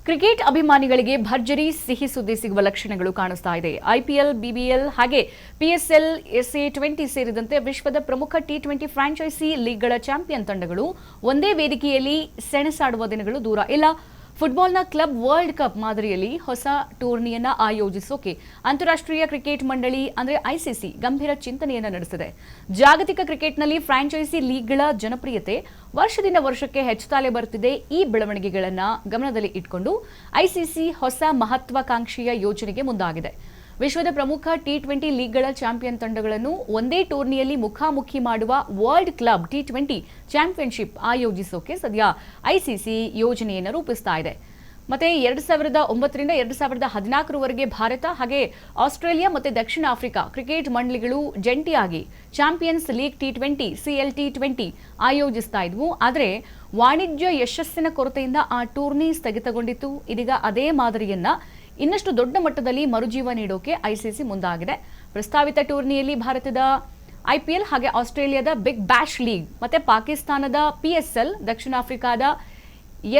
Cricket ಅಭಿಮಾನಿಗಳಿಗೆ ಭರ್ಜರಿ ಸಿಹಿ ಸುದ್ದಿ ಸಿಗುವ ಲಕ್ಷಣಗಳು ಕಾಣಿಸ್ತಾ ಇದೆ. ಐಪಿಎಲ್, ಬಿಬಿಎಲ್ ಹಾಗೆ ಪಿಎಸ್ಎಲ್, SA20 ಸೇರಿದಂತೆ ವಿಶ್ವದ ಪ್ರಮುಖ T20 ಫ್ರಾಂಚೈಸಿ ಲೀಗ್ಗಳ ಚಾಂಪಿಯನ್ ತಂಡಗಳು ಒಂದೇ ವೇದಿಕೆಯಲ್ಲಿ ಸೆಣಸಾಡುವ ದಿನಗಳು ದೂರ ಇಲ್ಲ. ಫುಟ್ಬಾಲ್ನ ಕ್ಲಬ್ ವರ್ಲ್ಡ್ ಕಪ್ ಮಾದರಿಯಲ್ಲಿ ಹೊಸ ಟೂರ್ನಿಯನ್ನ ಆಯೋಜಿಸೋಕೆ ಅಂತಾರಾಷ್ಟ್ರೀಯ ಕ್ರಿಕೆಟ್ ಮಂಡಳಿ ಅಂದ್ರೆ ICC ಗಂಭೀರ ಚಿಂತನೆಯನ್ನ ನಡೆಸಿದೆ. ಜಾಗತಿಕ ಕ್ರಿಕೆಟ್ನಲ್ಲಿ ಫ್ರಾಂಚೈಸಿ ಲೀಗ್ಗಳ ಜನಪ್ರಿಯತೆ ವರ್ಷದಿಂದ ವರ್ಷಕ್ಕೆ ಹೆಚ್ಚುತ್ತಲೇ ಬರುತ್ತಿದೆ. ಈ ಬೆಳವಣಿಗೆಗಳನ್ನ ಗಮನದಲ್ಲಿ ಇಟ್ಕೊಂಡು ICC ಹೊಸ ಮಹತ್ವಾಕಾಂಕ್ಷೆಯ ಯೋಜನೆಗೆ ಮುಂದಾಗಿದೆ. ವಿಶ್ವದ ಪ್ರಮುಖ T20 ಲೀಗ್ಗಳ ಚಾಂಪಿಯನ್ ತಂಡಗಳನ್ನು ಒಂದೇ ಟೂರ್ನಿಯಲ್ಲಿ ಮುಖಾಮುಖಿ ಮಾಡುವ ವರ್ಲ್ಡ್ ಕ್ಲಬ್ T20 ಚಾಂಪಿಯನ್ಶಿಪ್ ಆಯೋಜಿಸೋಕೆ ಸದ್ಯ ICC ಯೋಜನೆಯನ್ನು ರೂಪಿಸ್ತಾ ಇದೆ. ಮತ್ತೆ 2009ರಿಂದ 2014ರವರೆಗೆ ಭಾರತ ಹಾಗೆ ಆಸ್ಟ್ರೇಲಿಯಾ ಮತ್ತೆ ದಕ್ಷಿಣ ಆಫ್ರಿಕಾ ಕ್ರಿಕೆಟ್ ಮಂಡಳಿಗಳು ಜಂಟಿಯಾಗಿ ಚಾಂಪಿಯನ್ಸ್ ಲೀಗ್ T20 CLT20 ಆಯೋಜಿಸ್ತಾ ಇದ್ವು. ಆದರೆ ವಾಣಿಜ್ಯ ಯಶಸ್ಸಿನ ಕೊರತೆಯಿಂದ ಆ ಟೂರ್ನಿ ಸ್ಥಗಿತಗೊಂಡಿತ್ತು. ಇದೀಗ ಅದೇ ಮಾದರಿಯನ್ನ ಇನ್ನಷ್ಟು ದೊಡ್ಡ ಮಟ್ಟದಲ್ಲಿ ಮರುಜೀವ ನೀಡೋಕೆ ICC ಮುಂದಾಗಿದೆ. ಪ್ರಸ್ತಾವಿತ ಟೂರ್ನಿಯಲ್ಲಿ ಭಾರತದ IPL ಹಾಗೆ ಆಸ್ಟ್ರೇಲಿಯಾದ ಬಿಗ್ ಬ್ಯಾಶ್ ಲೀಗ್ ಮತ್ತೆ ಪಾಕಿಸ್ತಾನದ PSL, ದಕ್ಷಿಣ ಆಫ್ರಿಕಾದ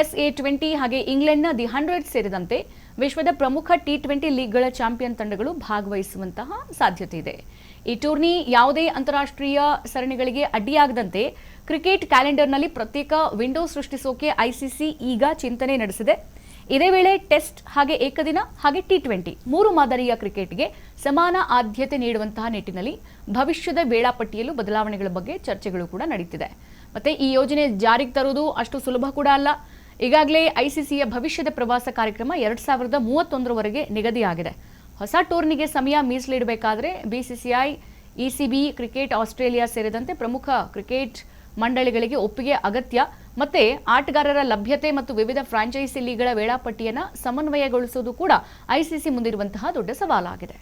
SA20 ಹಾಗೆ ಇಂಗ್ಲೆಂಡ್ನ ದಿ 100 ಸೇರಿದಂತೆ ವಿಶ್ವದ ಪ್ರಮುಖ T20 ಲೀಗ್ಗಳ ಚಾಂಪಿಯನ್ ತಂಡಗಳು ಭಾಗವಹಿಸುವಂತಹ ಸಾಧ್ಯತೆ ಇದೆ. ಈ ಟೂರ್ನಿ ಯಾವುದೇ ಅಂತಾರಾಷ್ಟ್ರೀಯ ಸರಣಿಗಳಿಗೆ ಅಡ್ಡಿಯಾಗದಂತೆ ಕ್ರಿಕೆಟ್ ಕ್ಯಾಲೆಂಡರ್ನಲ್ಲಿ ಪ್ರತ್ಯೇಕ ವಿಂಡೋ ಸೃಷ್ಟಿಸೋಕೆ ICC ಈಗ ಚಿಂತನೆ ನಡೆಸಿದೆ. ಇದೇ ವೇಳೆ ಟೆಸ್ಟ್ ಹಾಗೆ ಏಕದಿನ ಹಾಗೆ T20 ಮೂರು ಮಾದರಿಯ ಕ್ರಿಕೆಟ್ಗೆ ಸಮಾನ ಆದ್ಯತೆ ನೀಡುವಂತಹ ನಿಟ್ಟಿನಲ್ಲಿ ಭವಿಷ್ಯದ ವೇಳಾಪಟ್ಟಿಯಲ್ಲೂ ಬದಲಾವಣೆಗಳ ಬಗ್ಗೆ ಚರ್ಚೆಗಳು ಕೂಡ ನಡೆಯುತ್ತಿದೆ. ಮತ್ತೆ ಈ ಯೋಜನೆ ಜಾರಿಗೆ ತರುವುದು ಅಷ್ಟು ಸುಲಭ ಕೂಡ ಅಲ್ಲ. ಈಗಾಗಲೇ ICCಯ ಭವಿಷ್ಯದ ಪ್ರವಾಸ ಕಾರ್ಯಕ್ರಮ 2031ರವರೆಗೆ ನಿಗದಿಯಾಗಿದೆ. ಹೊಸ ಟೂರ್ನಿಗೆ ಸಮಯ ಮೀಸಲಿಡಬೇಕಾದ್ರೆ BCCI, ECB, ಕ್ರಿಕೆಟ್ ಆಸ್ಟ್ರೇಲಿಯಾ ಸೇರಿದಂತೆ ಪ್ರಮುಖ ಕ್ರಿಕೆಟ್ ಮಂಡಳಿಗಳಿಗೆ ಒಪ್ಪಿಗೆ ಅಗತ್ಯ. ಮತ್ತೆ ಆಟಗಾರರ ಲಭ್ಯತೆ ಮತ್ತು ವಿವಿಧ ಫ್ರಾಂಚೈಸಿ ಲೀಗ್ಗಳ ವೇಳಾಪಟ್ಟಿಯನ್ನು ಸಮನ್ವಯಗೊಳಿಸುವುದು ಕೂಡ ICC ಮುಂದಿರುವಂತಹ ದೊಡ್ಡ ಸವಾಲಾಗಿದೆ.